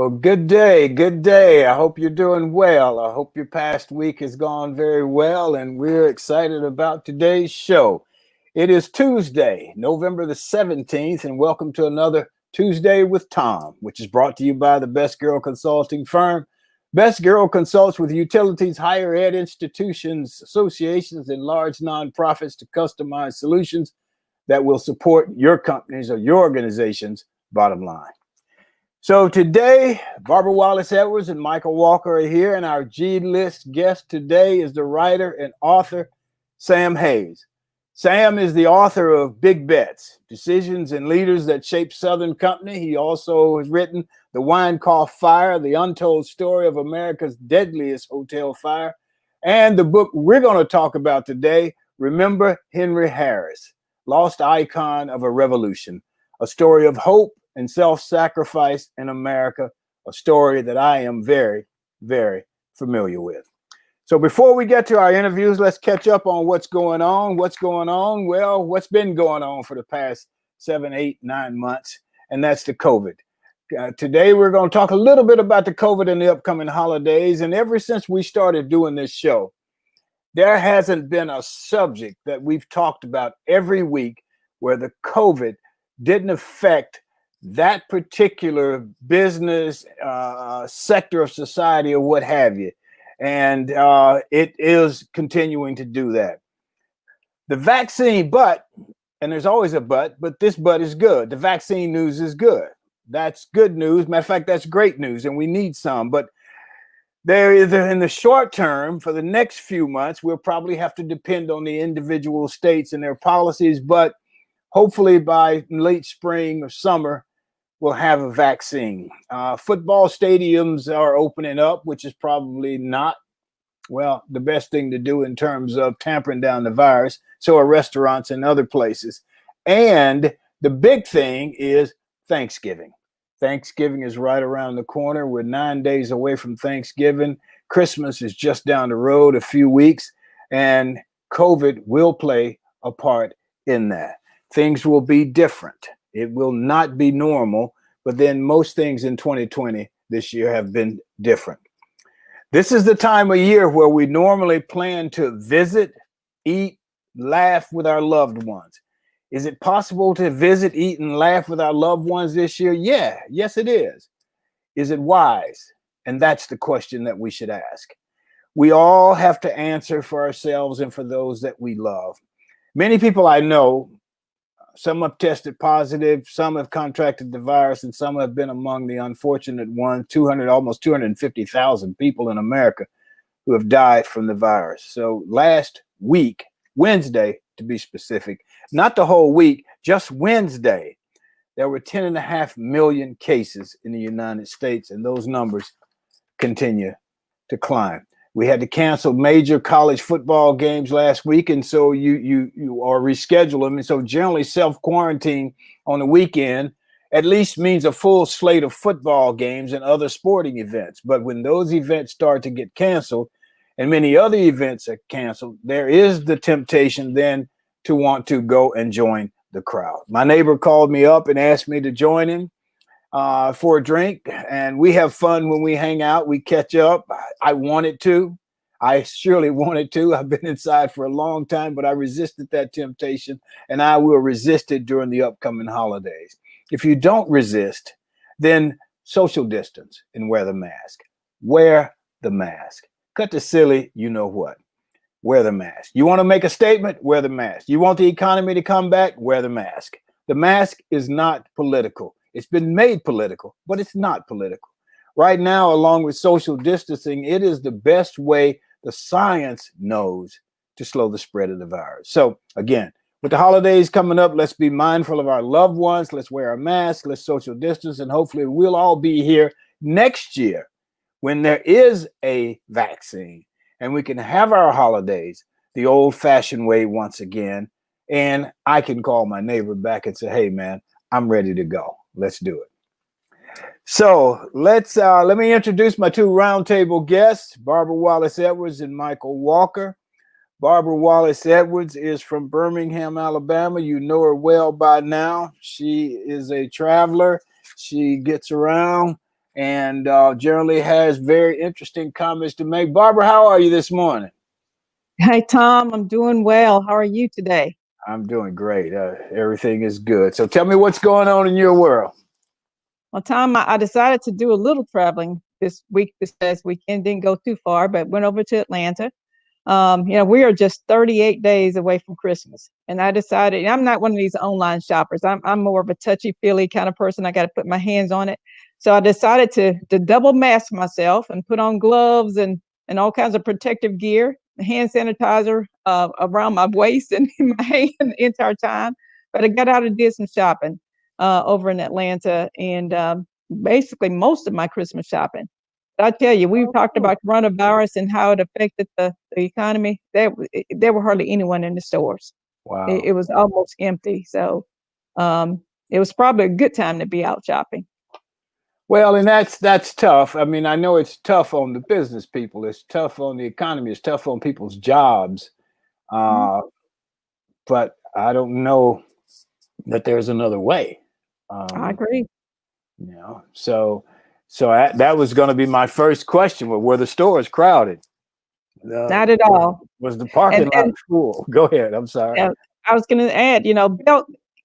Well, good day. Good day. I hope you're doing well. I hope your past week has gone very well, and we're excited about today's show. It is Tuesday, November the 17th, and welcome to another Tuesday with Thom, which is brought to you by the Best Girl Consulting Firm. Best Girl consults with utilities, higher ed institutions, associations, and large nonprofits to customize solutions that will support your company's or your organization's bottom line. So today, Barbara Wallace Edwards and Mychal Walker are here, and our G-list guest today is the writer and author, Sam Hayes. Sam is the author of Big Bets, Decisions and Leaders That Shape Southern Company. He also has written The Wine-Cough Fire, The Untold Story of America's Deadliest Hotel Fire, and the book we're going to talk about today, Remember Henry Harris, Lost Icon of a Revolution, a story of hope and self-sacrifice in America, a story that I am very, very familiar with. So before we get to our interviews, let's catch up on what's going on. What's going on? Well, what's been going on for the past 7, 8, 9 months, and that's the COVID. Today, we're going to talk a little bit about the COVID and the upcoming holidays. And ever since we started doing this show, there hasn't been a subject that we've talked about every week where the COVID didn't affect that particular business sector of society or what have you. And it is continuing to do that. The vaccine, and there's always a but this but is good. The vaccine news is good. That's good news. Matter of fact, that's great news, and we need some. But there is, in the short term, for the next few months, we'll probably have to depend on the individual states and their policies. But hopefully by late spring or summer, we'll have a vaccine. Football stadiums are opening up, which is probably not, well, the best thing to do in terms of tampering down the virus. So are restaurants and other places. And the big thing is Thanksgiving. Thanksgiving is right around the corner. We're 9 days away from Thanksgiving. Christmas is just down the road, a few weeks, and COVID will play a part in that. Things will be different. It will not be normal, but then most things in 2020 this year have been different. This is the time of year where we normally plan to visit, eat, laugh with our loved ones. Is it possible to visit, eat, and laugh with our loved ones this year? Yeah, yes, it is. Is it wise? And that's the question that we should ask. We all have to answer for ourselves and for those that we love. Many people I know, some have tested positive, some have contracted the virus, and some have been among the unfortunate ones. Almost 250,000 people in America who have died from the virus. So last week, Wednesday, to be specific, not the whole week, just Wednesday, there were 10.5 million cases in the United States, and those numbers continue to climb. We had to cancel major college football games last week, and so you or reschedule them. And so generally self-quarantine on the weekend at least means a full slate of football games and other sporting events. But when those events start to get canceled and many other events are canceled, there is the temptation then to want to go and join the crowd. My neighbor called me up and asked me to join him for a drink, and we have fun when we hang out. We catch up. I wanted to. I surely wanted to. I've been inside for a long time, but I resisted that temptation, and I will resist it during the upcoming holidays. If you don't resist, then social distance and wear the mask. Wear the mask. Cut the silly, you know what. Wear the mask. You want to make a statement? Wear the mask. You want the economy to come back? Wear the mask. The mask is not political. It's been made political, but it's not political. Right now, along with social distancing, it is the best way the science knows to slow the spread of the virus. So again, with the holidays coming up, let's be mindful of our loved ones. Let's wear our masks. Let's social distance. And hopefully we'll all be here next year when there is a vaccine and we can have our holidays the old-fashioned way once again. And I can call my neighbor back and say, hey, man, I'm ready to go. Let's do it. So let me introduce my two roundtable guests, Barbara Wallace Edwards and Mychal Walker. Barbara Wallace Edwards is from Birmingham, Alabama. You know her well by now. She is a traveler. She gets around, and generally has very interesting comments to make. Barbara, how are you this morning? Hey, Tom, I'm doing well. How are you today? I'm doing great. Everything is good. So tell me what's going on in your world. Well, Tom, I decided to do a little traveling this past weekend. Didn't go too far, but went over to Atlanta. We are just 38 days away from Christmas. And I decided, I'm not one of these online shoppers. I'm more of a touchy-feely kind of person. I got to put my hands on it. So I decided to double mask myself and put on gloves and all kinds of protective gear, hand sanitizer around my waist and in my hand the entire time. But I got out and did some shopping over in Atlanta, and basically most of my Christmas shopping. I tell you, we've talked about coronavirus and how it affected the economy. There were hardly anyone in the stores. Wow. It was almost empty. So it was probably a good time to be out shopping. Well, and that's tough. I mean, I know it's tough on the business people. It's tough on the economy. It's tough on people's jobs. But I don't know that there's another way. I agree. So that was going to be my first question. Were the stores crowded? Not at all. Was the parking lot full? Go ahead. I'm sorry. I was going to add,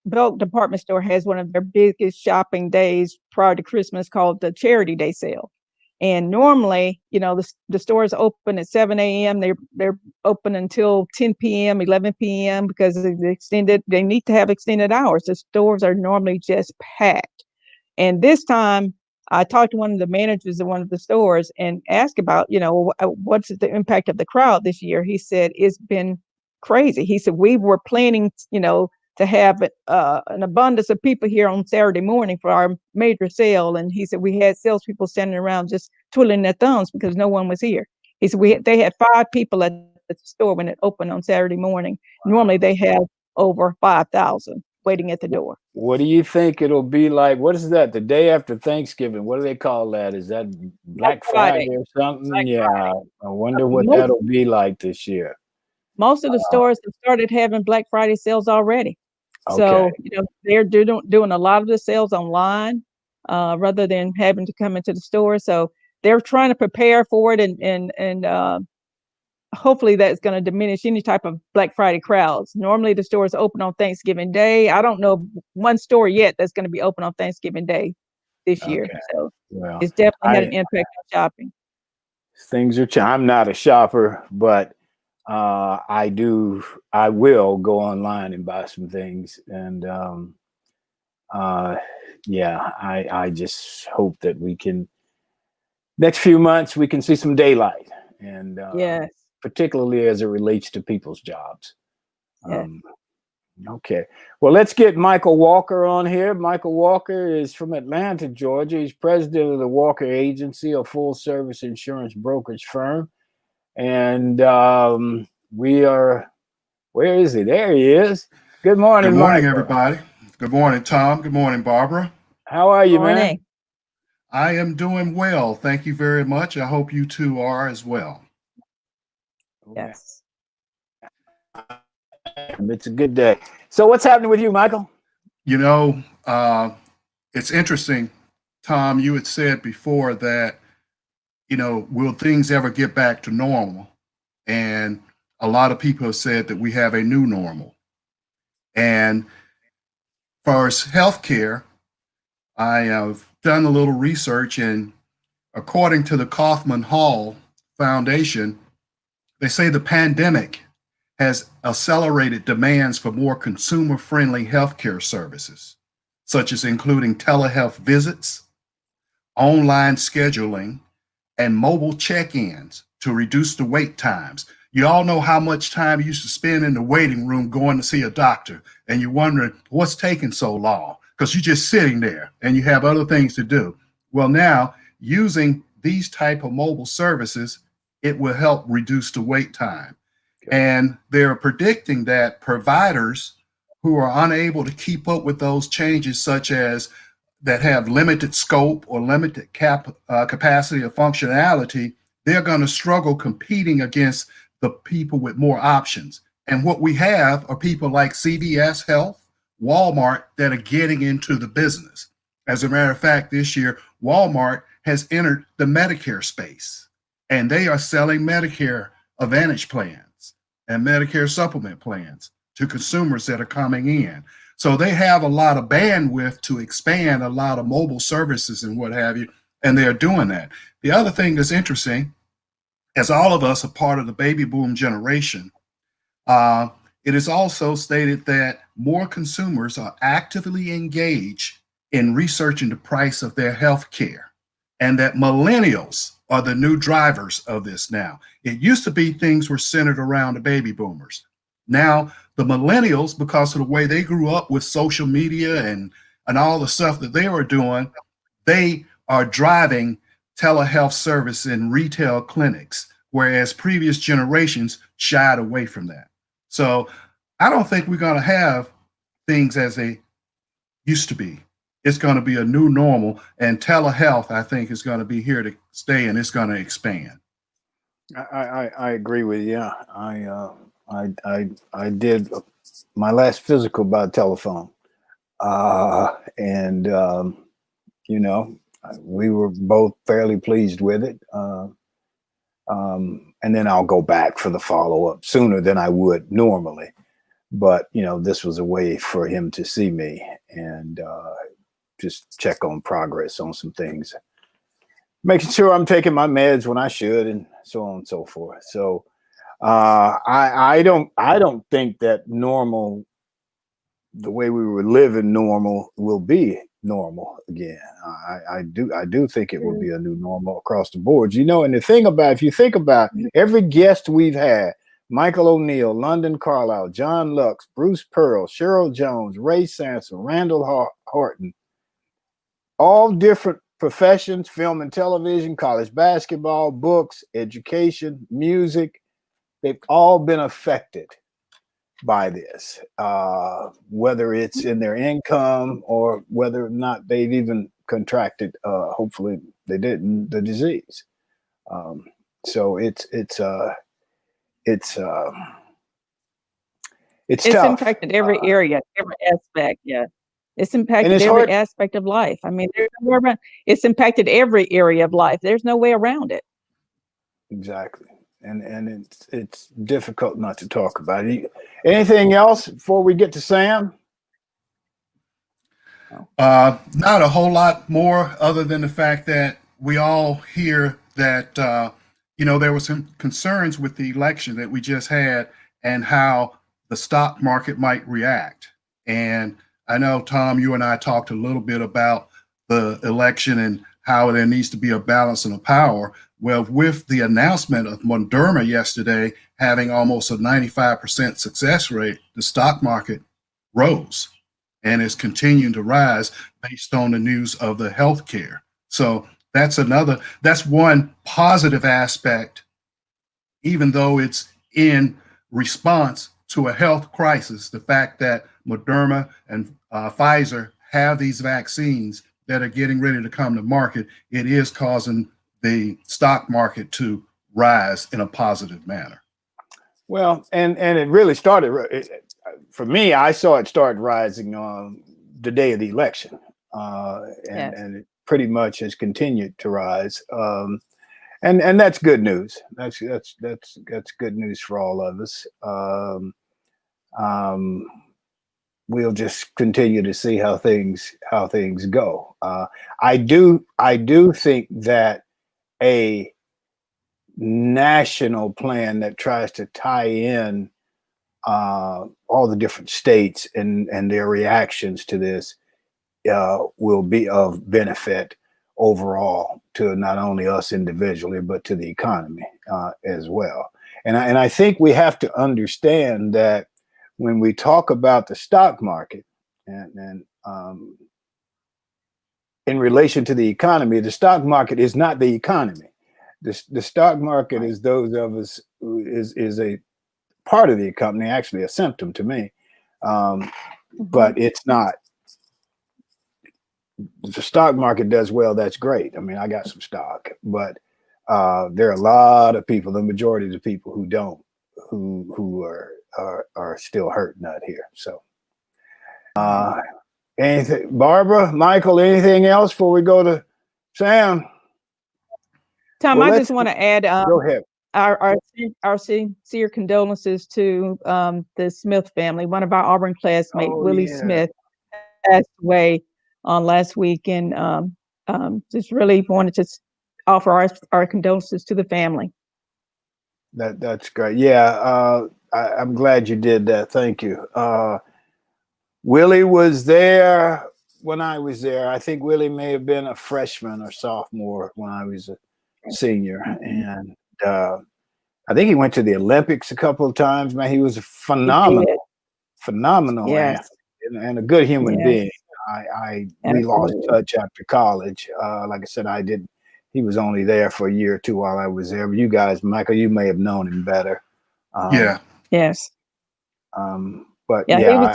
Belk Department Store has one of their biggest shopping days prior to Christmas called the Charity Day sale. And normally, the stores open at 7 a.m. They're open until 10 p.m., 11 p.m. because they need to have extended hours. The stores are normally just packed. And this time I talked to one of the managers of one of the stores and asked about, what's the impact of the crowd this year? He said, it's been crazy. He said, we were planning, to have an abundance of people here on Saturday morning for our major sale. And he said, we had salespeople standing around just twiddling their thumbs because no one was here. He said, they had 5 people at the store when it opened on Saturday morning. Normally they have over 5,000 waiting at the door. What do you think it'll be like? What is that? The day after Thanksgiving? What do they call that? Is that Black Friday or something? Friday. I wonder what that'll be like this year. Most of the stores have started having Black Friday sales already. Okay. So, they're doing a lot of the sales online rather than having to come into the store. So they're trying to prepare for it and hopefully that's going to diminish any type of Black Friday crowds. Normally the stores open on Thanksgiving Day. I don't know one store yet that's going to be open on Thanksgiving Day this year. So it's definitely had an impact on shopping. Things are I'm not a shopper, but I will go online and buy some things. And I just hope that we can, next few months, we can see some daylight. And yes. Particularly as it relates to people's jobs. Yes. Okay. Well, let's get Mychal Walker on here. Mychal Walker is from Atlanta, Georgia. He's president of the Walker Agency, a full-service insurance brokerage firm. And where is he? There he is. Good morning, Good morning, Mychal. everybody. Good morning, Tom. Good morning, Barbara. How are you, man? I am doing well. Thank you very much. I hope you two are as well. Yes. It's a good day. So what's happening with you, Mychal? It's interesting, Tom, you had said before that, will things ever get back to normal? And a lot of people have said that we have a new normal. And for healthcare, I have done a little research, and according to the Kaufman Hall Foundation, they say the pandemic has accelerated demands for more consumer-friendly healthcare services, such as including telehealth visits, online scheduling, and mobile check-ins to reduce the wait times. You all know how much time you used to spend in the waiting room going to see a doctor, and you're wondering what's taking so long because you're just sitting there and you have other things to do. Well, now using these type of mobile services, it will help reduce the wait time. And they're predicting that providers who are unable to keep up with those changes, such as that have limited scope or limited capacity or functionality, they're going to struggle competing against the people with more options. And what we have are people like CVS Health, Walmart that are getting into the business. As a matter of fact, this year, Walmart has entered the Medicare space, and they are selling Medicare Advantage plans and Medicare supplement plans to consumers that are coming in. So they have a lot of bandwidth to expand a lot of mobile services and what have you, and they're doing that. The other thing that's interesting, as all of us are part of the baby boom generation, it is also stated that more consumers are actively engaged in researching the price of their health care, and that millennials are the new drivers of this now. It used to be things were centered around the baby boomers. Now, the millennials, because of the way they grew up with social media and all the stuff that they were doing, they are driving telehealth service in retail clinics, whereas previous generations shied away from that. So I don't think we're going to have things as they used to be. It's going to be a new normal, and telehealth, I think, is going to be here to stay, and it's going to expand. I agree with you. I did my last physical by telephone, and you know, we were both fairly pleased with it. And then I'll go back for the follow-up sooner than I would normally. But, you know, this was a way for him to see me and just check on progress on some things, making sure I'm taking my meds when I should, and so on and so forth. So I don't think that normal, the way we were living normal, will be normal again. I do think it will be a new normal across the board. You know, and the thing about, if you think about every guest we've had, Michael O'Neill, London Carlisle, John Lux, Bruce Pearl, Cheryl Jones, Ray Sanson, Randall Horton, all different professions, film and television, college basketball, books, education, music, they've all been affected by this, whether it's in their income or whether or not they've even contracted, hopefully they didn't, the disease. So it's tough. It's impacted every area, every aspect. Yeah. It's impacted every aspect of life. I mean, it's impacted every area of life. There's no way around it. Exactly. And it's difficult not to talk about it. Anything else before we get to Sam? Not a whole lot more, other than the fact that we all hear that you know, there were some concerns with the election that we just had and how the stock market might react. And I know, Tom, you and I talked a little bit about the election and how there needs to be a balance of power. Well, with the announcement of Moderna yesterday having almost a 95% success rate, the stock market rose and is continuing to rise based on the news of the healthcare. So that's one positive aspect, even though it's in response to a health crisis. The fact that Moderna and Pfizer have these vaccines that are getting ready to come to market, it is causing the stock market to rise in a positive manner. Well, and it really started, for me, I saw it start rising on the day of the election, and it pretty much has continued to rise, and that's good news. That's good news for all of us. We'll just continue to see how things go. I do think that a national plan that tries to tie in all the different states and their reactions to this will be of benefit overall to not only us individually, but to the economy as well. And I think we have to understand that when we talk about the stock market and in relation to the economy, the stock market is not the economy. The stock market is those of us who is a part of the economy, actually a symptom to me, but it's not. The stock market does well, that's great. I mean, I got some stock, but there are a lot of people, the majority of the people who don't, who are still hurting out here. So anything, Barbara, Michael, anything else before we go to Sam? Tom, Well, I just want to add go ahead. our sincere condolences to the Smith family. One of our Auburn classmates, Oh, Willie yeah. Smith, passed away last week, and just really wanted to offer our condolences to the family. That's great. Yeah, I'm glad you did that. Thank you. Willie was there when I was there. I think Willie may have been a freshman or sophomore when I was a senior, and I think he went to the Olympics a couple of times. Man, he was a phenomenal Yes. athlete and a good human Yes. being. We lost Absolutely. touch after college. Like I said, he was only there for a year or two while I was there. But you guys, Mychal, you may have known him better. Yes. But yeah, yeah,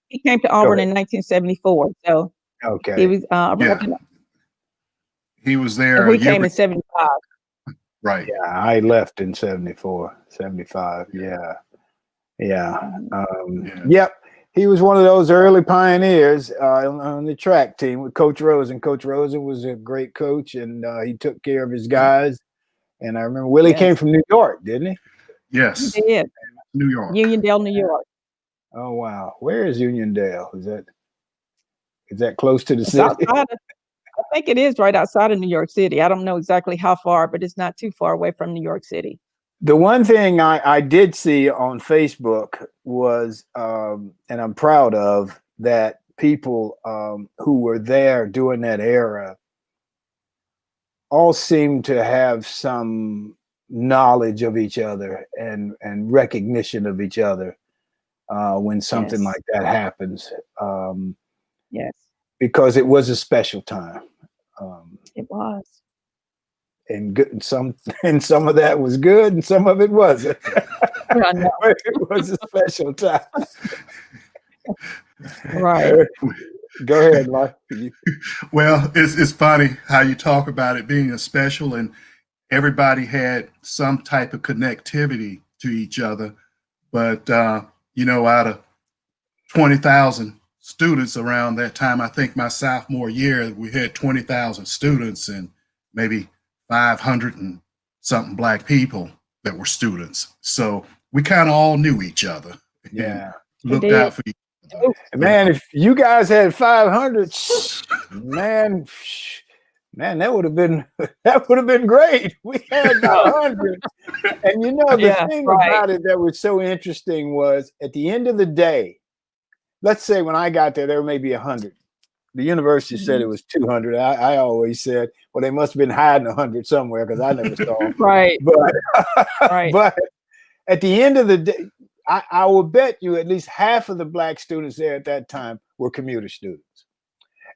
he came to Auburn in 1974. So okay. he was He was there. and we came in 75. Right. Yeah, I left in 74, 75. Yeah. Yep. He was one of those early pioneers on the track team with Coach Rosen. Coach Rosen was a great coach, and he took care of his guys. And I remember Willie came from New York, didn't he? Yes. He did. New York. Uniondale, New York. Oh, wow. Where is Uniondale? Is that close to the city? I think it is right outside of New York City. I don't know exactly how far, but it's not too far away from New York City. The one thing I did see on Facebook was, and I'm proud of, that people who were there during that era all seemed to have some knowledge of each other and recognition of each other when something like that happens. Yes. Because it was a special time. It was. And good, and some of that was good, and some of it wasn't. I know. It was a special time. Right. Go ahead, Mark. Well, it's funny how you talk about it being a special, and everybody had some type of connectivity to each other. But out of 20,000 students around that time, I think my sophomore year, we had 20,000 students and maybe 500 and something Black people that were students. So we kind of all knew each other. Yeah. Looked out for each other. Man, if you guys had 500, man, that would have been great. We had 100. And the thing about it that was so interesting was at the end of the day, let's say when I got there may be 100. The university said it was 200. I always said, well, they must have been hiding 100 somewhere because I never saw them. Right. But at the end of the day, I will bet you at least half of the Black students there at that time were commuter students.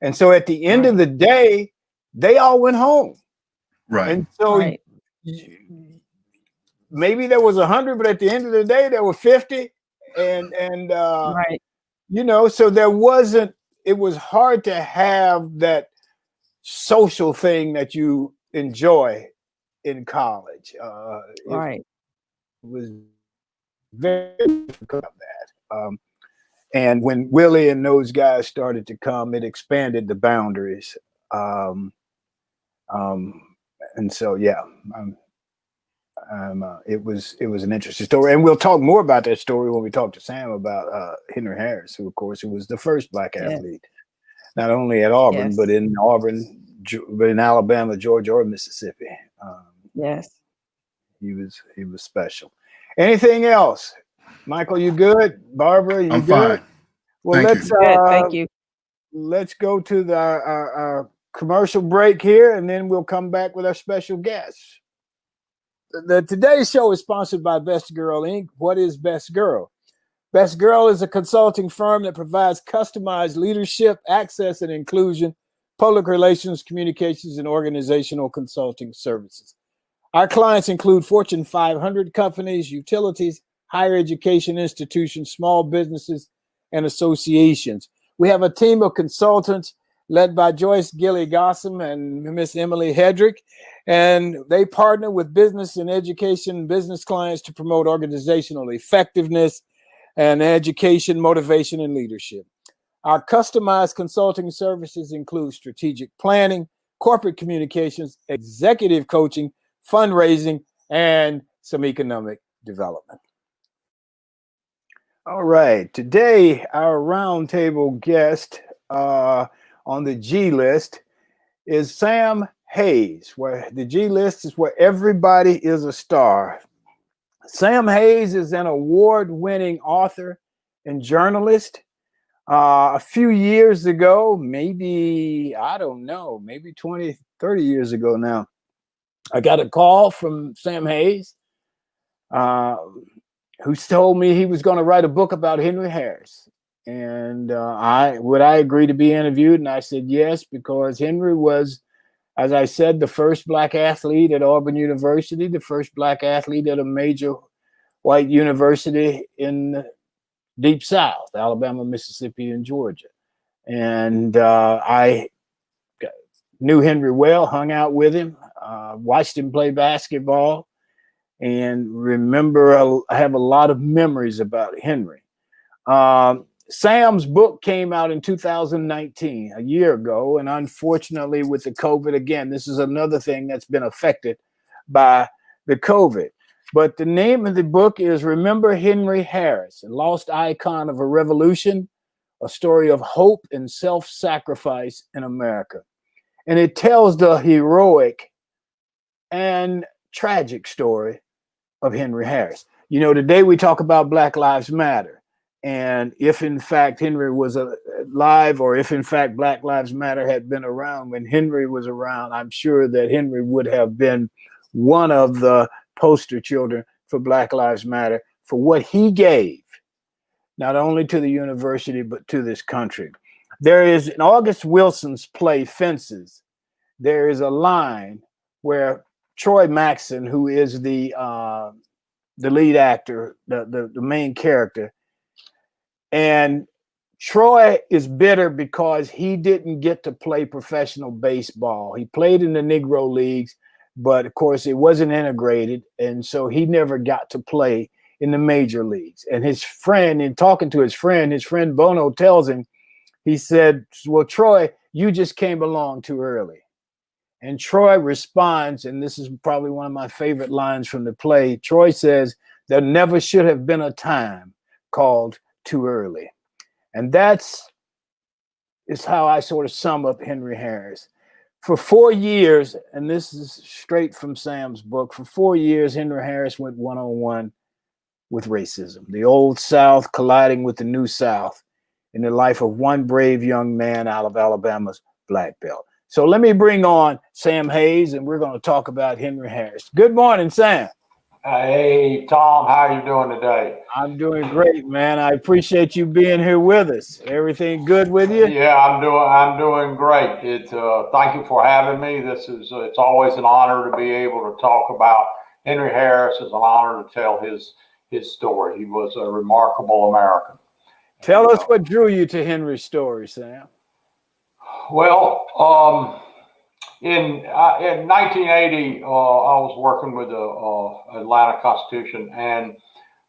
And so at the end of the day, they all went home. Right. And so maybe there was 100, but at the end of the day, there were 50. And so there wasn't, it was hard to have that social thing that you enjoy in college. It was very difficult of that. And when Willie and those guys started to come, it expanded the boundaries. And so, it was an interesting story. And we'll talk more about that story when we talk to Sam about Henry Harris, who was the first Black athlete, not only at Auburn, but in Auburn, but in Alabama, Georgia, or Mississippi. He was special. Anything else? Mychal, you good? Barbara, you I'm good? Fine. Well, Thank you. Let's go to our commercial break here, and then we'll come back with our special guests. Today's show is sponsored by Best Girl Inc. What is Best Girl? Best Girl is a consulting firm that provides customized leadership, access and inclusion, public relations, communications, and organizational consulting services. Our clients include Fortune 500 companies, utilities, higher education institutions, small businesses, and associations. We have a team of consultants led by Joyce Gilly Gossom and Miss Emily Hedrick, and they partner with business and education business clients to promote organizational effectiveness and education, motivation, and leadership. Our customized consulting services include strategic planning, corporate communications, executive coaching, fundraising, and some economic development. All right, today our roundtable guest on the G list is Sam Hayes, where the G list is where everybody is a star. Sam Hayes is an award-winning author and journalist. A few years ago, maybe, I don't know, maybe 20, 30 years ago now, I got a call from Sam Hayes, who told me he was going to write a book about Henry Harris. And would I agree to be interviewed? And I said yes, because Henry was, as I said, the first Black athlete at Auburn University, the first Black athlete at a major white university in the Deep South, Alabama, Mississippi, and Georgia. And I knew Henry well, hung out with him, watched him play basketball, and remember, I have a lot of memories about Henry. Sam's book came out in 2019, a year ago, and unfortunately with the COVID, again, this is another thing that's been affected by the COVID. But the name of the book is Remember Henry Harris, a lost icon of a revolution, a story of hope and self-sacrifice in America. And it tells the heroic and tragic story of Henry Harris. You know, today we talk about Black Lives Matter. And if in fact Henry was alive, or if in fact Black Lives Matter had been around when Henry was around, I'm sure that Henry would have been one of the poster children for Black Lives Matter, for what he gave, not only to the university, but to this country. There is, in August Wilson's play Fences, there is a line where Troy Maxson, who is the lead actor, the main character, and Troy is bitter because he didn't get to play professional baseball. He played in the Negro Leagues, but of course it wasn't integrated, and so he never got to play in the major leagues. And his friend, in talking to his friend Bono tells him, he said, well, Troy, you just came along too early. And Troy responds, and this is probably one of my favorite lines from the play. Troy says, there never should have been a time called too early. And that's how I sort of sum up Henry Harris. For 4 years, and this is straight from Sam's book, for 4 years, Henry Harris went one-on-one with racism, the old South colliding with the new South in the life of one brave young man out of Alabama's Black Belt. So let me bring on Sam Hayes, and we're going to talk about Henry Harris. Good morning, Sam. Hey, Tom, how are you doing today? I'm doing great, man. I appreciate you being here with us. Everything good with you? Yeah, I'm doing great. Thank you for having me. It's always an honor to be able to talk about Henry Harris. It's an honor to tell his story. He was a remarkable American. Tell us what drew you to Henry's story, Sam. Well, in 1980, I was working with the Atlanta Constitution, and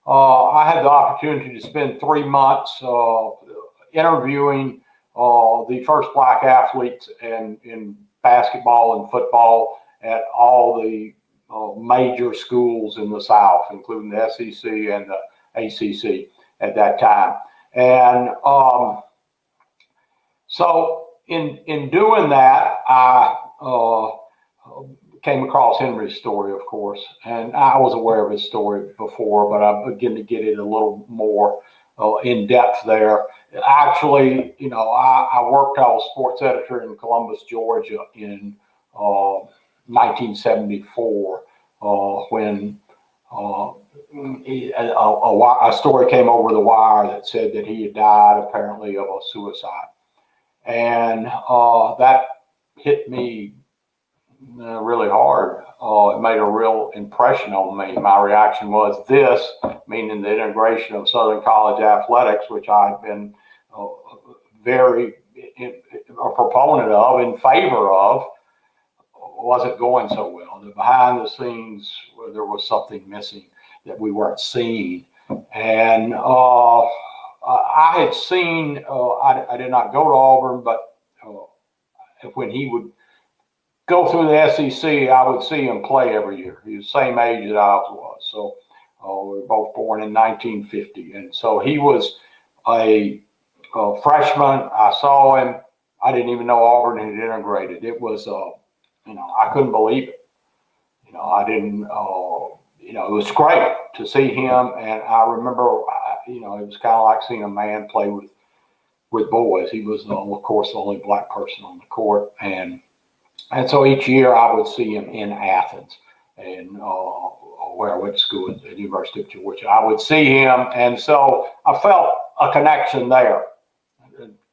I had the opportunity to spend 3 months interviewing the first Black athletes in basketball and football at all the major schools in the South, including the SEC and the ACC at that time. And so in doing that, I came across Henry's story, of course, and I was aware of his story before, but I began to get it a little more in depth there. Actually, you know, I was sports editor in Columbus, Georgia in 1974 when a story came over the wire that said that he had died apparently of a suicide. And that hit me really hard. It made a real impression on me. My reaction was this, meaning the integration of Southern College athletics, which I've been very a proponent of, in favor of, wasn't going so well. The behind the scenes, there was something missing that we weren't seeing. And I had seen, I did not go to Auburn, but when he would go through the SEC, I would see him play every year. He was the same age that I was. So we were both born in 1950. And so he was a freshman. I saw him. I didn't even know Auburn had integrated. It was, I couldn't believe it. I didn't, it was great to see him. And I remember, it was kind of like seeing a man play with boys. He was, of course, the only black person on the court. And so each year I would see him in Athens and where I went to school at the University of Georgia. I would see him. And so I felt a connection there.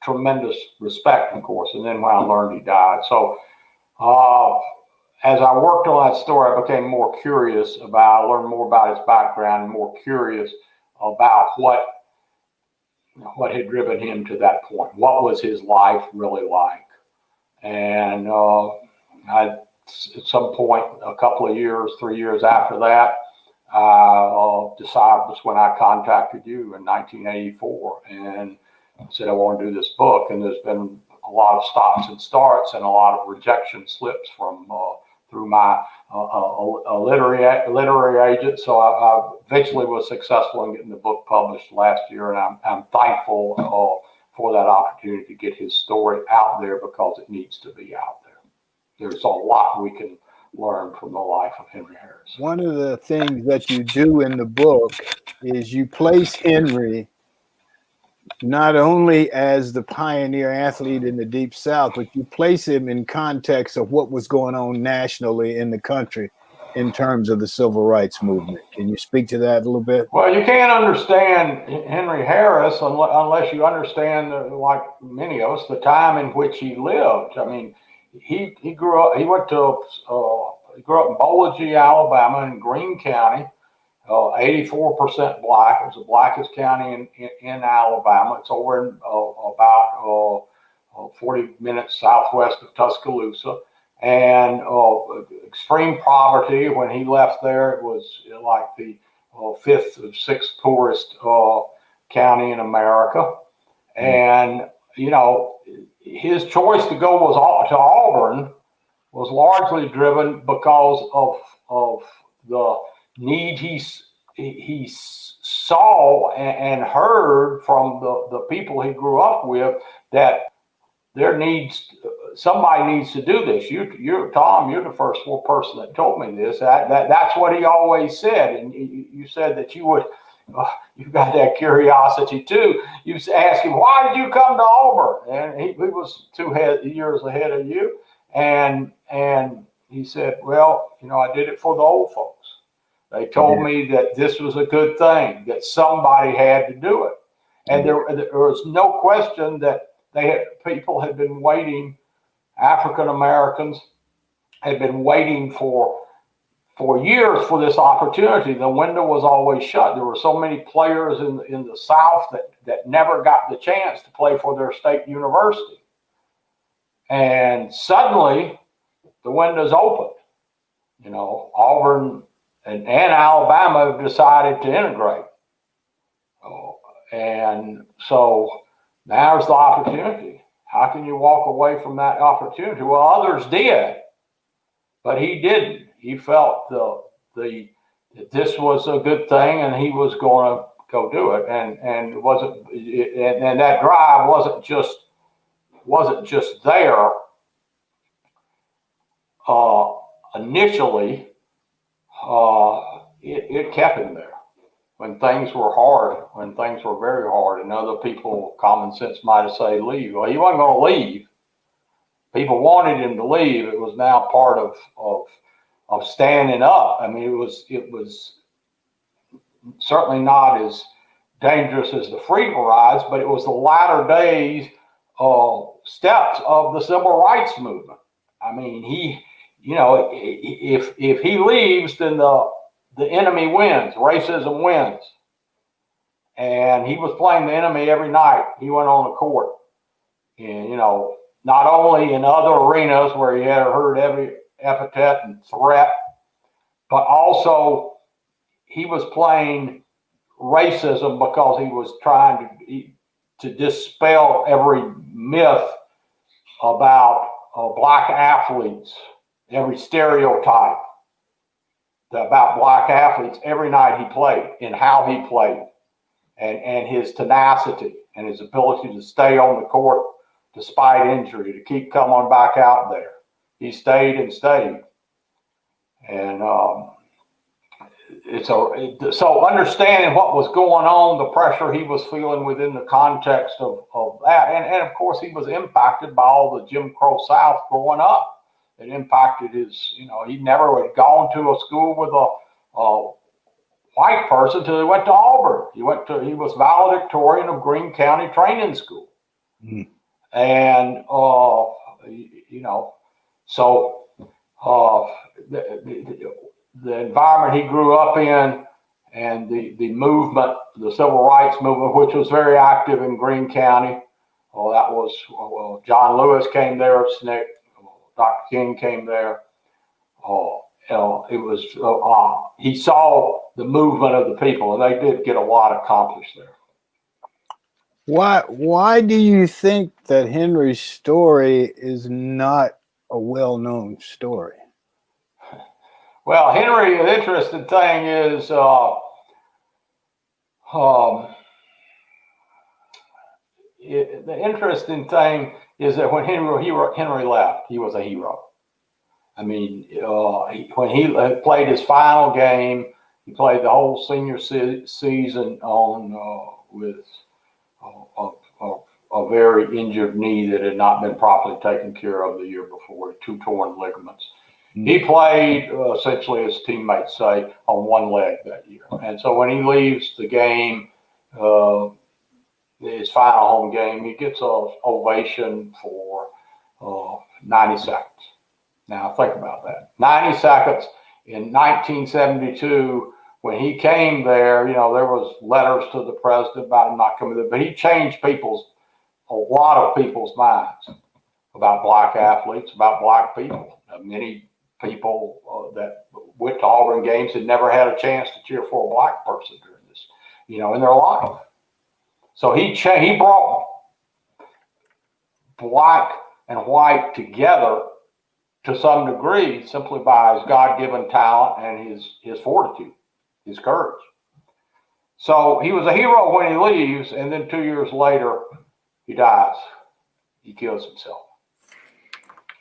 Tremendous respect, of course. And then when I learned he died. So as I worked on that story, I became more curious I learned more about his background and more curious about what had driven him to that point. What was his life really like? And at some point, a couple of years, 3 years after that, I decided was when I contacted you in 1984 and said I want to do this book. And there's been a lot of stops and starts and a lot of rejection slips from through my literary agent. So I eventually was successful in getting the book published last year, and I'm thankful for that opportunity to get his story out there because it needs to be out there. There's a lot we can learn from the life of Henry Harris. One of the things that you do in the book is you place Henry not only as the pioneer athlete in the Deep South, but you place him in context of what was going on nationally in the country in terms of the civil rights movement. Can you speak to that a little bit? Well, you can't understand Henry Harris unless you understand, like many of us, the time in which he lived. I mean, he grew up. He grew up in Bowling, Alabama, in Greene County. 84% black. It was the blackest county in Alabama. It's over in about 40 minutes southwest of Tuscaloosa. And extreme poverty. When he left there, it was like the fifth or sixth poorest county in America. And, his choice to go to Auburn was largely driven because of the need he saw and heard from the people he grew up with, that somebody needs to do this. You're Thom, you're the first person that told me this. That's what he always said. And you said that you got that curiosity too. You asked him, why did you come to Auburn? And he was 2 years ahead of you. And he said, well, I did it for the old folks. They told me that this was a good thing, that somebody had to do it. And there was no question that people had been waiting, African Americans had been waiting for years for this opportunity. The window was always shut. There were so many players in the South that never got the chance to play for their state university. And suddenly the window's open. Auburn and Alabama have decided to integrate. And so now's the opportunity. How can you walk away from that opportunity? Well, others did, but he didn't. He felt that this was a good thing, and he was going to go do it. And it wasn't, and that drive wasn't just there initially. It kept him there when things were hard, when things were very hard, and other people, common sense, might have said leave. Well, he wasn't going to leave. People wanted him to leave. It was now part of standing up. I mean, it was certainly not as dangerous as the freedom rides, but it was the latter days steps of the civil rights movement. I mean, if he leaves, then the enemy wins. Racism wins. And he was playing the enemy every night he went on the court. And, not only in other arenas where he had heard every epithet and threat, but also he was playing racism because he was trying to dispel every myth about black athletes every stereotype about black athletes every night he played, and how he played, and his tenacity and his ability to stay on the court despite injury, to keep coming back out there. He stayed and stayed. And so understanding what was going on, the pressure he was feeling within the context of that, and of course he was impacted by all the Jim Crow South growing up. It impacted his, he never had gone to a school with a white person till he went to Auburn. He was valedictorian of Greene County Training School. Mm-hmm. And, so the environment he grew up in, and the movement, the civil rights movement, which was very active in Greene County. John Lewis came there, SNCC, Dr. King came there. It was he saw the movement of the people, and they did get a lot accomplished there. Why do you think that Henry's story is not a well-known story? Well, Henry, the interesting thing is, the interesting thing is that when Henry left, he was a hero. I mean, when he played his final game, he played the whole senior season with a very injured knee that had not been properly taken care of the year before, 2 torn ligaments. Mm-hmm. He played essentially, as teammates say, on one leg that year. And so when he leaves the game, his final home game, he gets an ovation for 90 seconds. Now think about that. 90 seconds in 1972, when he came there, there was letters to the president about him not coming there, but he changed a lot of people's minds about black athletes, about black people. Many people that went to Auburn games had never had a chance to cheer for a black person during this, in their life. So he brought black and white together to some degree simply by his God-given talent and his fortitude, his courage. So he was a hero when he leaves, and then 2 years later, he dies. He kills himself.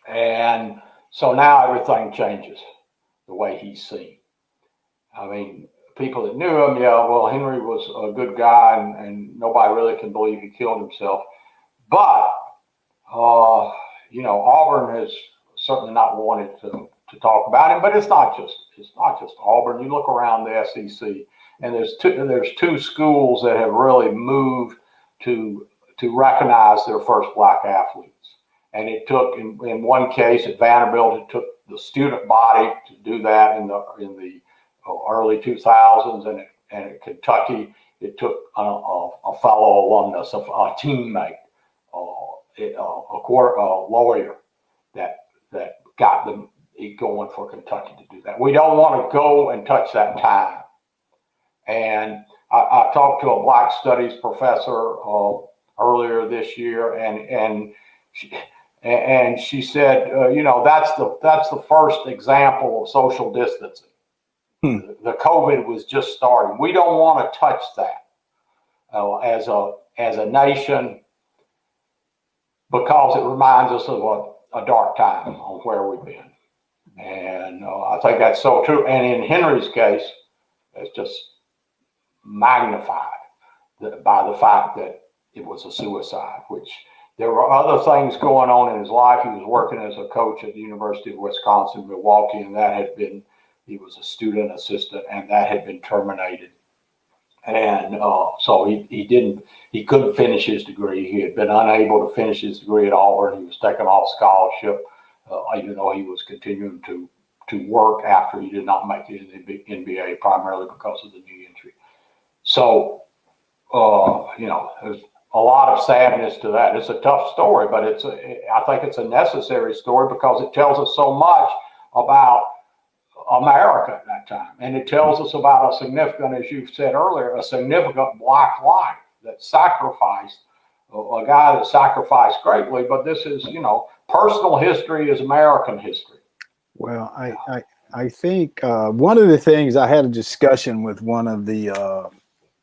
And so now everything changes the way he's seen. I mean, people that knew him, Henry was a good guy, and nobody really can believe he killed himself. But, Auburn has certainly not wanted to talk about him, but it's not just Auburn. You look around the SEC, and there's two schools that have really moved to recognize their first black athletes. And it took, in one case at Vanderbilt, it took the student body to do that in the early 2000s, and at Kentucky, it took a fellow alumnus, a teammate, a lawyer that got them going for Kentucky to do that. We don't want to go and touch that time. And I talked to a black studies professor earlier this year, and she said, that's the first example of social distancing. The COVID was just starting. We don't want to touch that as a nation, because it reminds us of a dark time on where we've been. And I think that's so true. And in Henry's case, it's just magnified by the fact that it was a suicide, which there were other things going on in his life. He was working as a coach at the University of Wisconsin, Milwaukee, and he was a student assistant, and that had been terminated. And so he couldn't finish his degree. He had been unable to finish his degree at Auburn. He was taken off scholarship, even though he was continuing to work after he did not make it in the NBA, primarily because of the knee injury. So, there's a lot of sadness to that. It's a tough story, but I think it's a necessary story because it tells us so much about America at that time. And it tells us about a significant, as you've said earlier, a significant black life that sacrificed, a guy that sacrificed greatly. But this is, personal history is American history. Well, I think one of the things, I had a discussion with one of the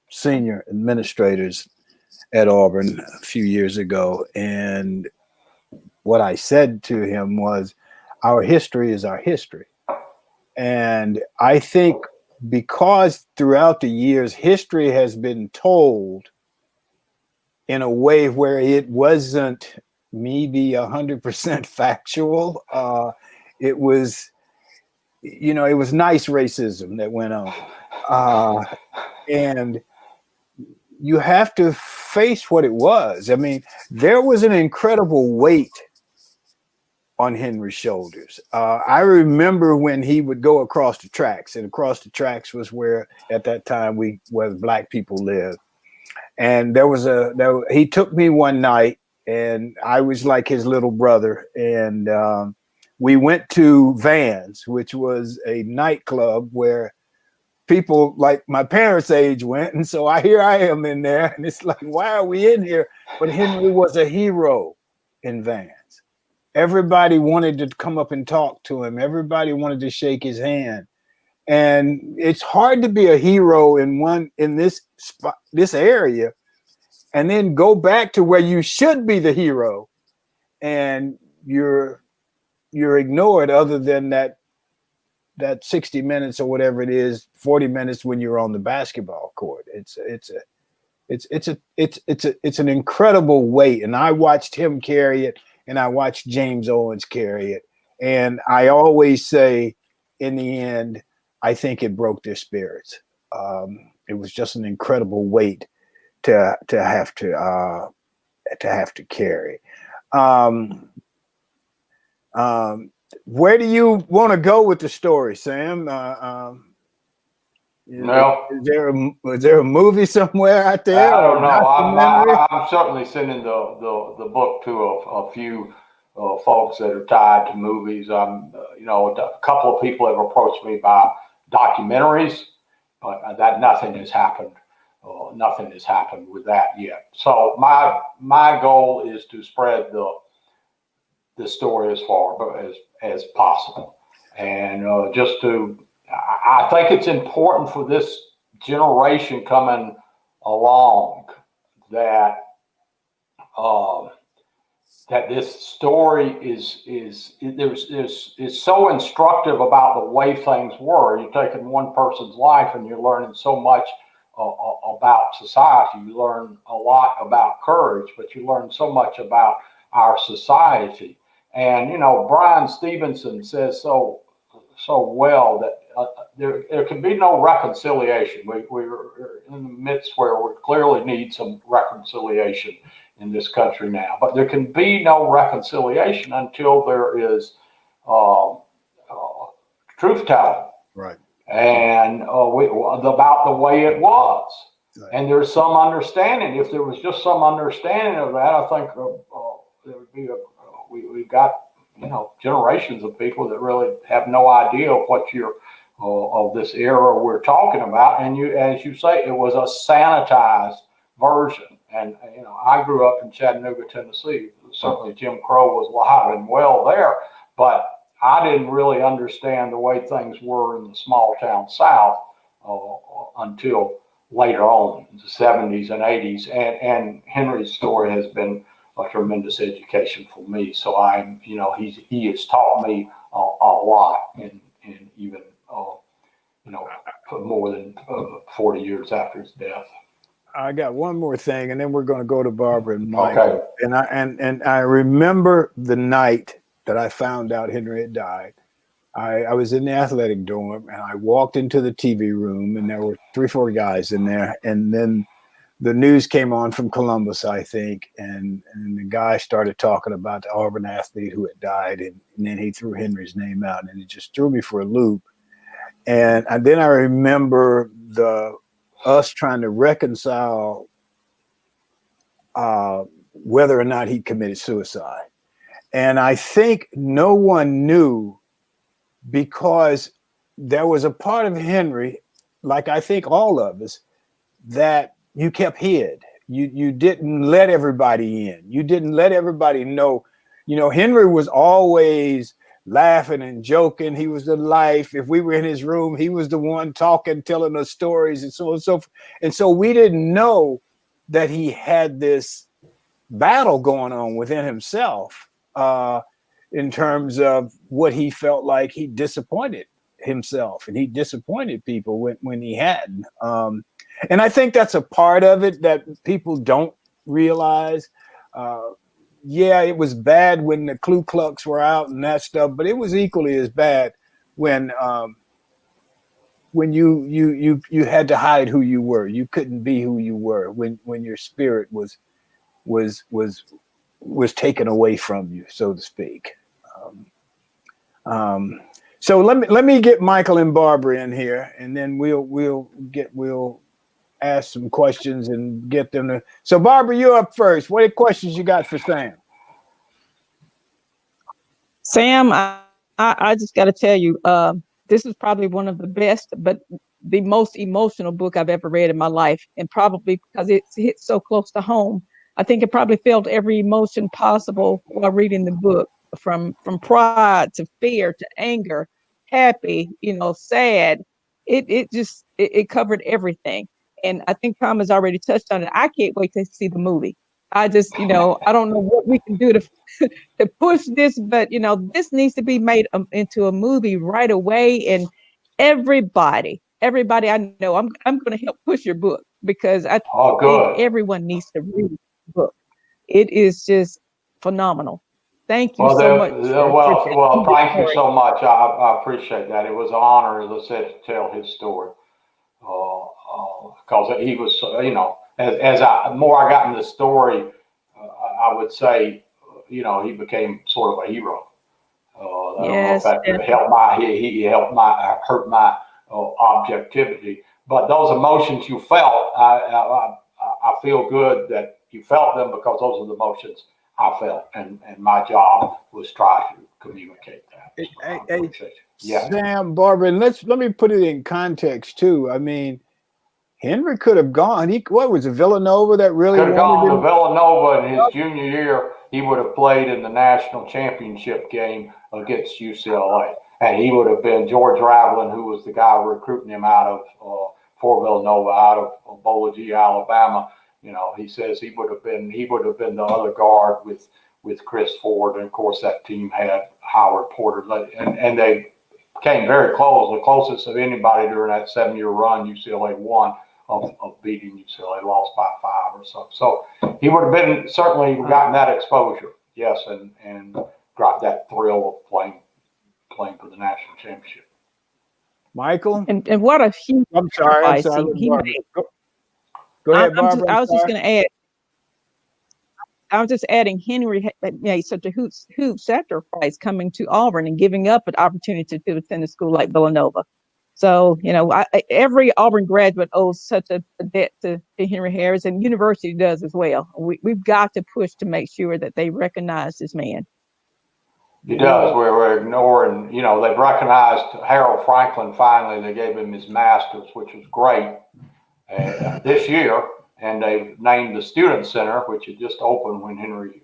senior administrators at Auburn a few years ago, and what I said to him was, our history is our history. And I think because throughout the years, history has been told in a way where it wasn't maybe 100% factual. It was, it was nice racism that went on. And you have to face what it was. I mean, there was an incredible weight on Henry's shoulders. I remember when he would go across the tracks, and across the tracks was where, at that time, where Black people lived. And he took me one night, and I was like his little brother. And we went to Vans, which was a nightclub where people like my parents' age went. And so here I am in there, and it's like, why are we in here? But Henry was a hero in Vans. Everybody wanted to come up and talk to him. Everybody wanted to shake his hand. And it's hard to be a hero in this spot, this area, and then go back to where you should be the hero, and you're ignored, other than that 60 minutes or whatever it is, 40 minutes when you're on the basketball court. It's an incredible weight, and I watched him carry it, and I watched James Owens carry it, and I always say, in the end, I think it broke their spirits. It was just an incredible weight to have to carry. Where do you want to go with the story, Sam? Is there a movie somewhere out there? I don't know. I'm certainly sending the book to a few folks that are tied to movies. A couple of people have approached me by documentaries, but nothing has happened. Nothing has happened with that yet. So my goal is to spread the story as far as possible, and I think it's important for this generation coming along that this story is so instructive about the way things were. You're taking one person's life and you're learning so much about society. You learn a lot about courage, but you learn so much about our society. And Brian Stevenson says so well that there can be no reconciliation. We're in the midst where we clearly need some reconciliation in this country now, but there can be no reconciliation until there is truth telling, right? And about the way it was, right. And there's some understanding. If there was just some understanding of that, I think there would be we've got generations of people that really have no idea of what of this era we're talking about. And as you say, it was a sanitized version. And I grew up in Chattanooga, Tennessee. Certainly Jim Crow was alive and well there, but I didn't really understand the way things were in the small town South until later on, in the 70s and 80s. And Henry's story has been a tremendous education for me. So he has taught me a lot, and even for more than 40 years after his death. I got one more thing, and then we're going to go to Barbara and Mike. Okay. And I remember the night that I found out Henry had died. I was in the athletic dorm, and I walked into the TV room, and there were 3-4 guys in there. And then the news came on from Columbus, I think, and the guy started talking about the Auburn athlete who had died, and then he threw Henry's name out, and it just threw me for a loop. And then I remember us trying to reconcile whether or not he committed suicide. And I think no one knew, because there was a part of Henry, like I think all of us, that you kept hid. You didn't let everybody in. You didn't let everybody know. Henry was always laughing and joking. He was the life. If we were in his room, he was the one talking, telling us stories, and so on and so forth. And so we didn't know that he had this battle going on within himself, in terms of what he felt like he disappointed himself and he disappointed people when he hadn't. And I think that's a part of it that people don't realize. Yeah, it was bad when the Ku Klux were out and that stuff, but it was equally as bad when you had to hide who you were. You couldn't be who you were when your spirit was taken away from you, so to speak. So let me get Mychal and Barbara in here, and then we'll ask some questions and get them to. So Barbara, you're up first. What questions you got for Sam? Sam, I just got to tell you, this is probably one of the best, but the most emotional book I've ever read in my life, and probably because it hits so close to home. I think I probably felt every emotion possible while reading the book, from pride to fear to anger, happy, sad. It covered everything. And I think Tom has already touched on it. I can't wait to see the movie. I just, I don't know what we can do to push this, but this needs to be made into a movie right away. And everybody I know, I'm going to help push your book, because I think everyone needs to read the book. It is just phenomenal. Thank you so much. Well, thank you so much. I appreciate that. It was an honor, as I said, to tell his story, because he was, as more I got into the story, I would say, he became sort of a hero. I don't know if that helped he helped hurt my objectivity, but those emotions you felt, I feel good that you felt them, because those are the emotions I felt, and my job was try to communicate that. Yeah. Sam, Barbara, and let me put it in context too. I mean, Henry could have gone. What was it, Villanova that really could have gone to Villanova in his junior year? He would have played in the national championship game against UCLA, and he would have been George Raveling, who was the guy recruiting him out of for Villanova, out of Bowling Green, Alabama. He says he would have been the other guard with Chris Ford, and of course that team had Howard Porter, and they came very close, the closest of anybody during that 7-year run UCLA won of beating UCLA, lost by 5 or so. So he would have been certainly gotten that exposure, yes, and got that thrill of playing for the national championship. Mychal, and what a huge I'm sorry. he made. Go ahead, Barbara. I was just going to add. I was just adding, Henry made such a huge sacrifice coming to Auburn and giving up an opportunity to attend a school like Villanova. So, every Auburn graduate owes such a debt to Henry Harris, and university does as well. We've got to push to make sure that they recognize this man. He does. We're ignoring, they've recognized Harold Franklin finally. They gave him his master's, which was great this year. And they named the Student Center, which had just opened when Henry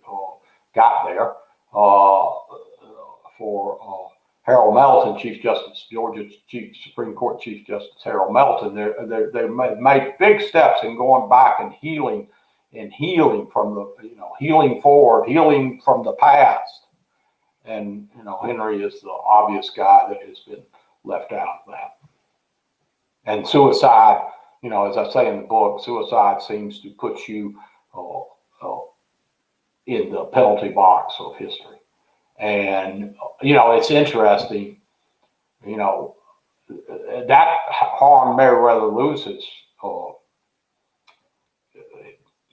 got there, for Harold Melton, Chief Justice, Georgia's Supreme Court Chief Justice Harold Melton. They made big steps in going back and healing from the, healing forward, healing from the past. And, Henry is the obvious guy that has been left out of that. And suicide, as I say in the book, suicide seems to put you in the penalty box of history. And, it's interesting, that harm Meriwether Lewis's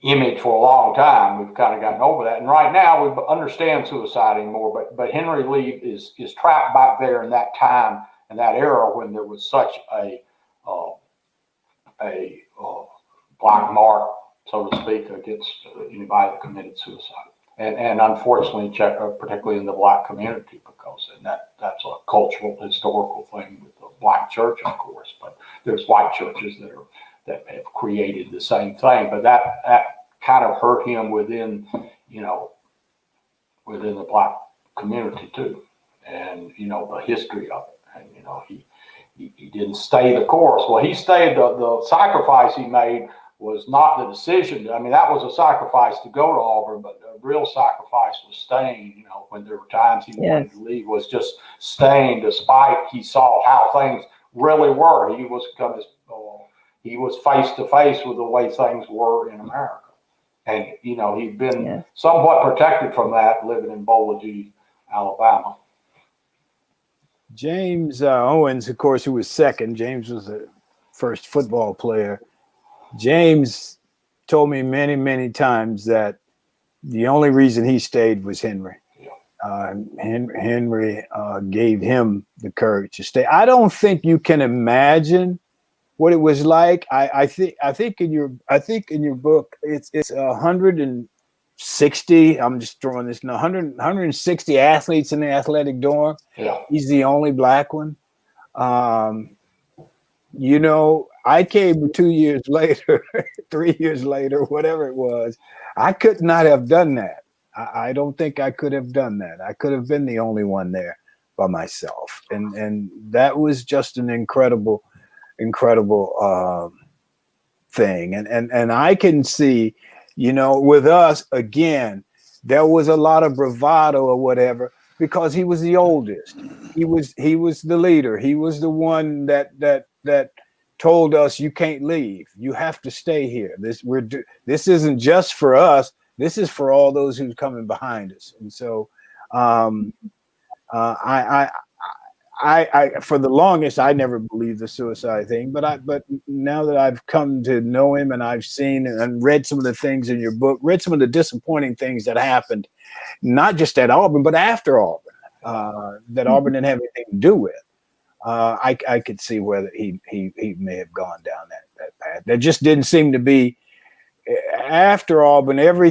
image for a long time. We've kind of gotten over that. And right now we understand suicide anymore, but Henry Lee is trapped back there in that time and that era when there was such a black mark, so to speak, against anybody that committed suicide. And unfortunately, particularly in the black community, because that's a cultural, historical thing with the black church, of course. But there's white churches that have created the same thing. But that kind of hurt him within the black community too. and the history of it. And he didn't stay the course. Well, he stayed. The sacrifice he made was not the decision. I mean, that was a sacrifice to go to Auburn, but the real sacrifice was staying. When there were times he wanted to leave, was just staying despite he saw how things really were. He was face to face with the way things were in America. And, he'd been somewhat protected from that living in Bowler, Alabama. James Owens, of course, who was second. James was the first football player. James told me many, many times that the only reason he stayed was Henry. Henry gave him the courage to stay. I don't think you can imagine what it was like. I think in your book it's 160. I'm just throwing this now. 160 athletes in the athletic dorm. Yeah. He's the only black one. I came 2 years later, 3 years later, whatever it was. I could not have done that. I don't think I could have done that. I could have been the only one there by myself, and that was just an incredible thing. And I can see, with us again, there was a lot of bravado or whatever because he was the oldest. He was the leader. He was the one that told us you can't leave. You have to stay here. This isn't just for us. This is for all those who's coming behind us. And so, I for the longest, I never believed the suicide thing, but now that I've come to know him and I've seen and read some of the things in your book, read some of the disappointing things that happened, not just at Auburn, but after Auburn, that Auburn didn't have anything to do with. I could see whether he may have gone down that path. There just didn't seem to be after Auburn. Everywhere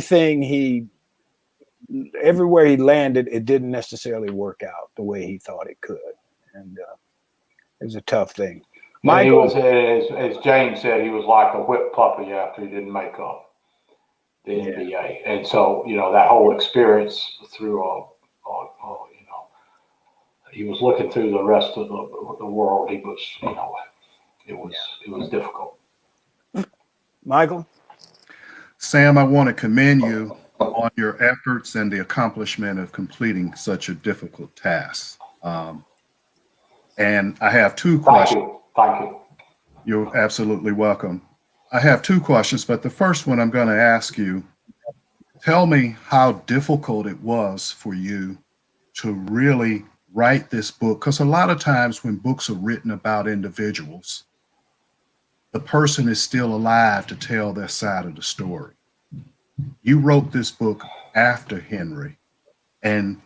he landed, it didn't necessarily work out the way he thought it could, and it was a tough thing. He was, as James said, he was like a whipped puppy after he didn't make up the NBA, and so that whole experience through he was looking through the rest of the world. He was, it was difficult. Mychal? Sam, I want to commend you on your efforts and the accomplishment of completing such a difficult task. And I have two questions. Thank you. You're absolutely welcome. I have two questions, but the first one I'm going to ask you, tell me how difficult it was for you to really write this book, because a lot of times when books are written about individuals, the person is still alive to tell their side of the story. You wrote this book after Henry, and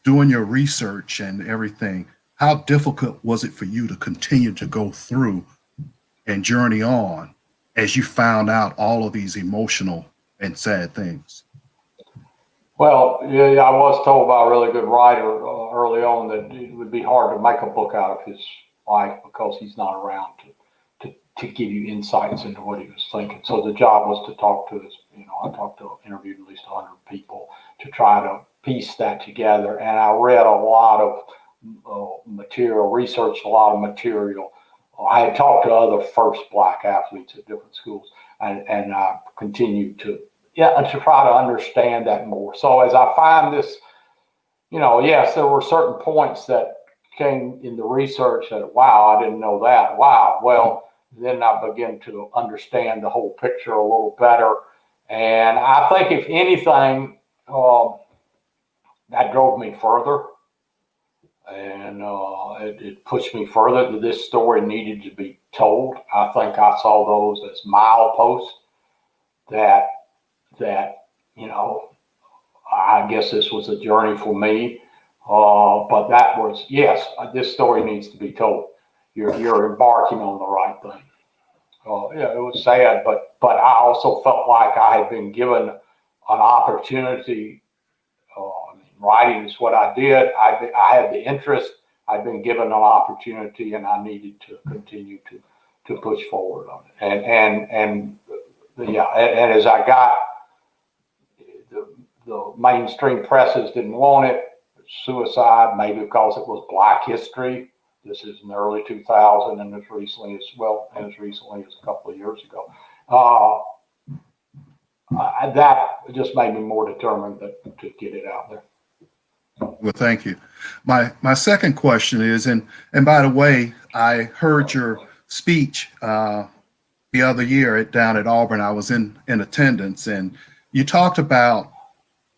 doing your research and everything, how difficult was it for you to continue to go through and journey on as you found out all of these emotional and sad things? Well, I was told by a really good writer early on that it would be hard to make a book out of his life because he's not around to give you insights into what he was thinking. So the job was to talk to his, interviewed at least 100 people to try to piece that together. And I read a lot of material, researched a lot of material. I had talked to other first black athletes at different schools, and I continued to try to understand that more. So as I find this, yes, there were certain points that came in the research that, wow, I didn't know that. Wow. Well, then I began to understand the whole picture a little better. And I think if anything, that drove me further. And it pushed me further that this story needed to be told. I think I saw those as mileposts that I guess this was a journey for me. But that was, yes, this story needs to be told. You're embarking on the right thing. It was sad, but I also felt like I had been given an opportunity. Writing is what I did. I had the interest. I'd been given an opportunity, and I needed to continue to push forward on it. And as I got the mainstream presses didn't want it. suicide, maybe because it was Black History. This is in the early 2000s, and as recently as a couple of years ago. That just made me more determined to get it out there. Well, thank you. My second question is, and by the way, I heard your speech the other year down at Auburn. I was in attendance, and you talked about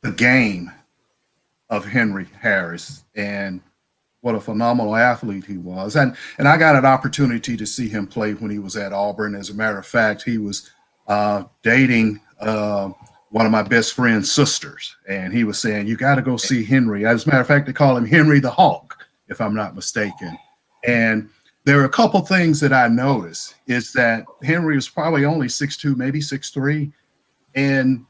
the game of Henry Harris and what a phenomenal athlete he was. And I got an opportunity to see him play when he was at Auburn. As a matter of fact, he was dating one of my best friend's sisters, and he was saying, you got to go see Henry. As a matter of fact, they call him Henry the Hawk, if I'm not mistaken. And there are a couple things that I noticed is that Henry was probably only 6'2", maybe 6'3", and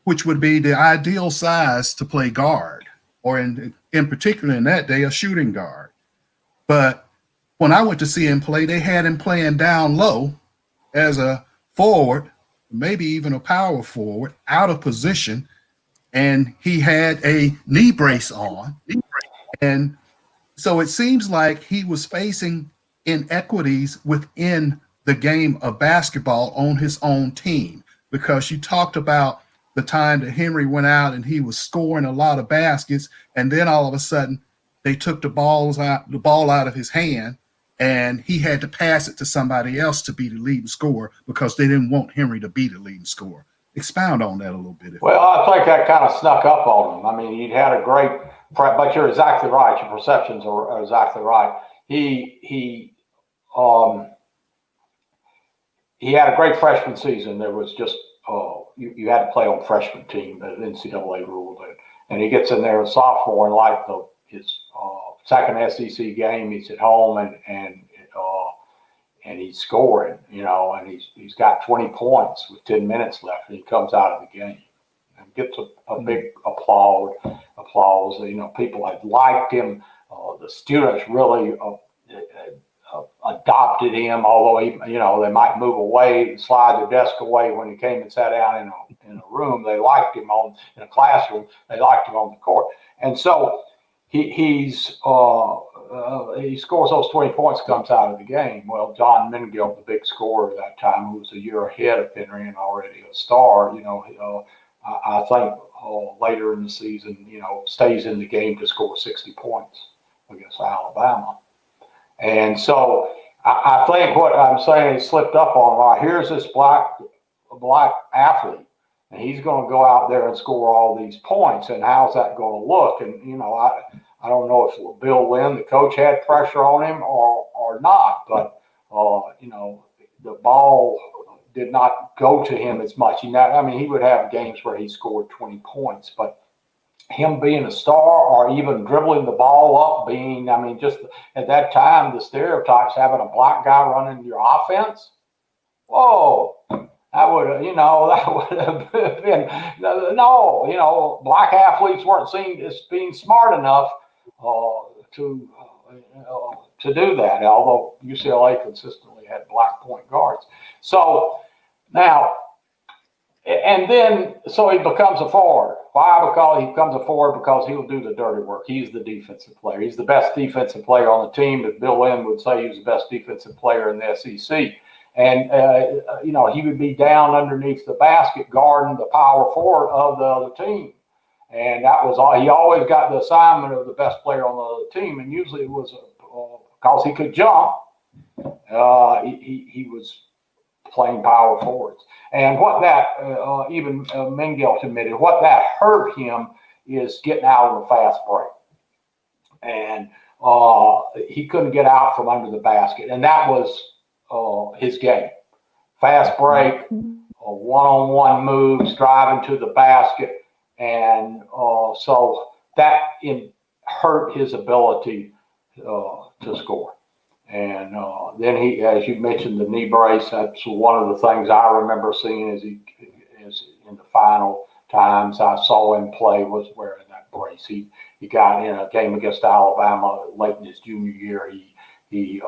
which would be the ideal size to play guard, or in particular in that day, a shooting guard. But when I went to see him play, they had him playing down low as a forward, maybe even a power forward, out of position, and he had a knee brace on. And so it seems like he was facing inequities within the game of basketball on his own team, because you talked about the time that Henry went out and he was scoring a lot of baskets, and then all of a sudden they took the ball out of his hand, and he had to pass it to somebody else to be the leading scorer because they didn't want Henry to be the leading scorer. Expound on that a little bit. Well, I think that kind of snuck up on him. I mean, he'd had a great, but you're exactly right. Your perceptions are exactly right. He had a great freshman season. There was just you had to play on freshman team. The NCAA ruled it, and he gets in there as sophomore, and like his second SEC game, he's at home and he's scoring, and he's got 20 points with 10 minutes left, and he comes out of the game and gets a big applause. People had liked him. The students really adopted him, although they might move away and slide their desk away when he came and sat down in a room. They liked him in a classroom. They liked him on the court, and so he scores those 20 points, comes out of the game. Well, John Mingill, the big scorer at that time, who was a year ahead of Henry and already a star, I think later in the season, stays in the game to score 60 points against Alabama. And so I think what I'm saying is slipped up on. Right, here's this black athlete, and he's going to go out there and score all these points. And how's that going to look? And I don't know if Bill Lynn, the coach, had pressure on him or not, but the ball did not go to him as much. He would have games where he scored 20 points, but him being a star or even dribbling the ball up, just at that time, the stereotypes, having a black guy running your offense, whoa, that would have been, no, black athletes weren't seen as being smart enough to do that, although UCLA consistently had black point guards. So now, so he becomes a forward. Why? Because he becomes a forward because he'll do the dirty work. He's the defensive player. He's the best defensive player on the team. But Bill Lynn would say he was the best defensive player in the SEC. And, he would be down underneath the basket guarding the power forward of the other team. And that was all. He always got the assignment of the best player on the other team. And usually it was because he could jump. He was playing power forwards. And what that, even Mingill admitted, what that hurt him is getting out of the fast break. And he couldn't get out from under the basket. And that was his game. Fast break, one-on-one moves, driving to the basket. And so that hurt his ability to score. And then he, as you mentioned, the knee brace, that's one of the things I remember seeing as in the final times I saw him play was wearing that brace. He got in a game against Alabama late in his junior year. He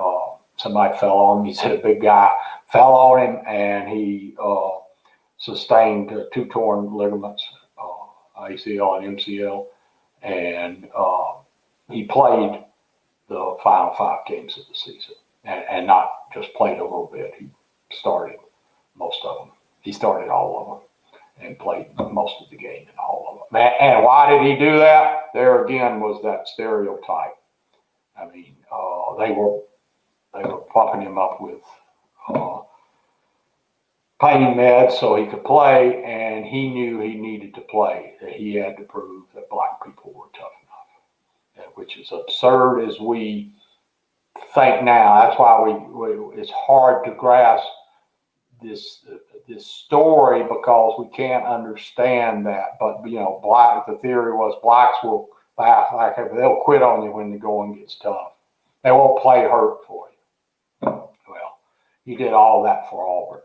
somebody fell on him. He said a big guy fell on him, and he sustained two torn ligaments, ACL and MCL. And he played the final 5 games of the season, and not just played a little bit. He started most of them. He started all of them and played most of the game in all of them. And why did he do that? There again was that stereotype. I mean, they were pumping him up with pain meds so he could play, and he knew he needed to play. That he had to prove that black people were tough enough, which is absurd as we think now. That's why it's hard to grasp this story, because we can't understand that. But the theory was blacks will they'll quit on you when the going gets tough. They won't play hurt for you. Well, he did all that for Auburn,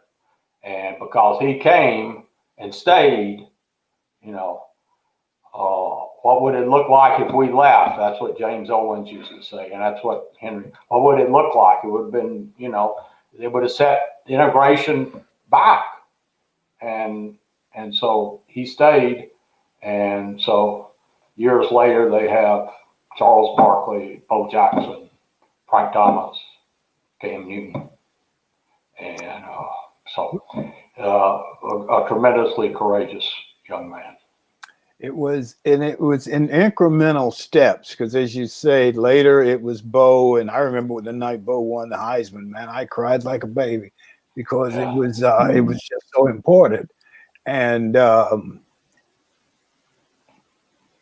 and because he came and stayed, what would it look like if we left? That's what James Owens used to say, and that's what Henry. What would it look like? It would have been, they would have set integration back, and so he stayed, and so years later they have Charles Barkley, Bo Jackson, Frank Thomas, Cam Newton, and so a tremendously courageous young man. It was in incremental steps, because as you say, later it was Bo, and I remember the night Bo won the Heisman, man, I cried like a baby, because it was just so important. And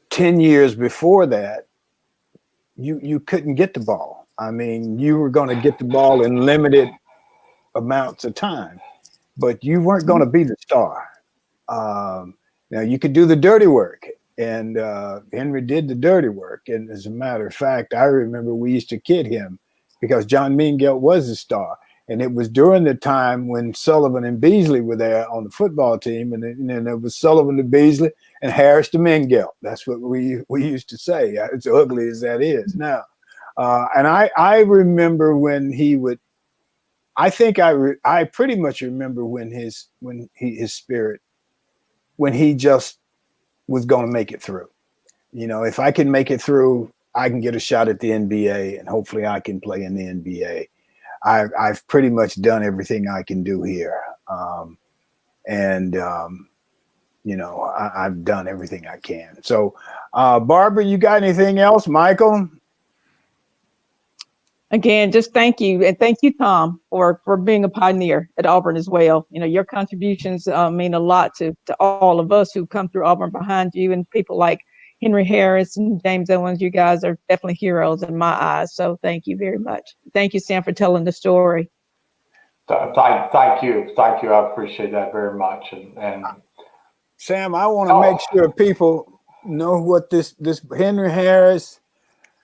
10 years before that, you couldn't get the ball. I mean, you were going to get the ball in limited amounts of time, but you weren't going to be the star. Now, you could do the dirty work, and Henry did the dirty work. And as a matter of fact, I remember we used to kid him because John Mingelt was a star. And it was during the time when Sullivan and Beasley were there on the football team. And then it was Sullivan to Beasley and Harris to Mingelt. That's what we used to say, as ugly as that is now. And I remember when he would, I think I pretty much remember when his spirit, when he just was going to make it through. If I can make it through, I can get a shot at the NBA, and hopefully I can play in the NBA. I've pretty much done everything I can do here. I've done everything I can. So, Barbara, you got anything else? Mychal? Again, just thank you. And thank you, Thom, for being a pioneer at Auburn as well. Your contributions mean a lot to all of us who come through Auburn behind you, and people like Henry Harris and James Owens. You guys are definitely heroes in my eyes. So thank you very much. Thank you, Sam, for telling the story. Thank you. I appreciate that very much. And Sam, I want to make sure people know what this Henry Harris.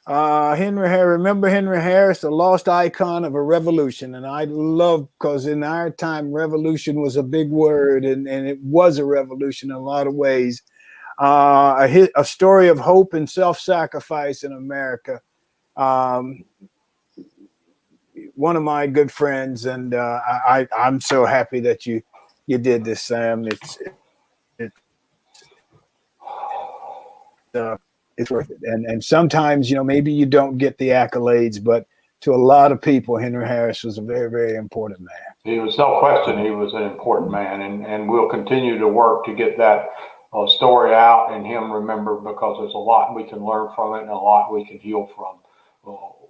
Remember Henry Harris, the lost icon of a revolution. And I love, because in our time, revolution was a big word, and it was a revolution in a lot of ways. A story of hope and self-sacrifice in America. One of my good friends, and I'm so happy that you did this, Sam. It's worth it. And sometimes, maybe you don't get the accolades, but to a lot of people, Henry Harris was a very, very important man. He was, no question, he was an important man, and we'll continue to work to get that story out and him remembered, because there's a lot we can learn from it and a lot we can heal from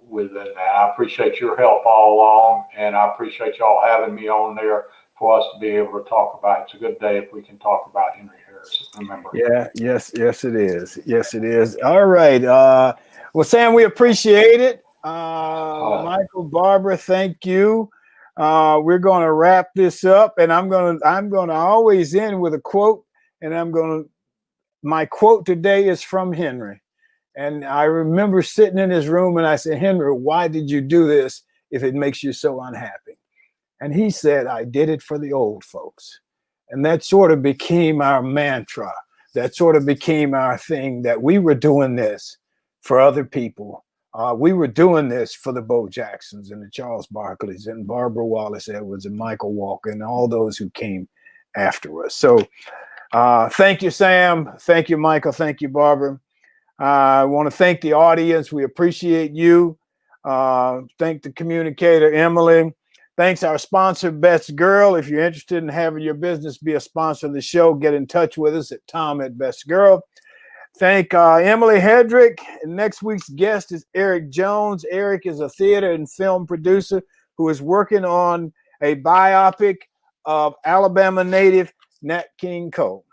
within that. I appreciate your help all along, and I appreciate y'all having me on there for us to be able to talk about it. It's a good day if we can talk about Henry Harris. Remember. Yeah, yes it is. Yes, it is. All right. Well, Sam, we appreciate it. Mychal, Barbara, thank you. We're going to wrap this up, and I'm going to always end with a quote, and my quote today is from Henry. And I remember sitting in his room and I said, Henry, why did you do this if it makes you so unhappy? And he said, I did it for the old folks. And that sort of became our mantra. That sort of became our thing, that we were doing this for other people. We were doing this for the Bo Jacksons and the Charles Barkleys and Barbara Wallace Edwards and Mychal Walker and all those who came after us. So thank you, Sam. Thank you, Mychal. Thank you, Barbara. I want to thank the audience. We appreciate you. Thank the communicator, Emily. Thanks our sponsor, Best Girl. If you're interested in having your business be a sponsor of the show, get in touch with us at Tom@BestGirl. Thank Emily Hedrick. And next week's guest is Eric Jones. Eric is a theater and film producer who is working on a biopic of Alabama native Nat King Cole.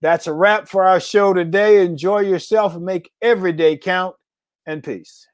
That's a wrap for our show today. Enjoy yourself and make every day count, and peace.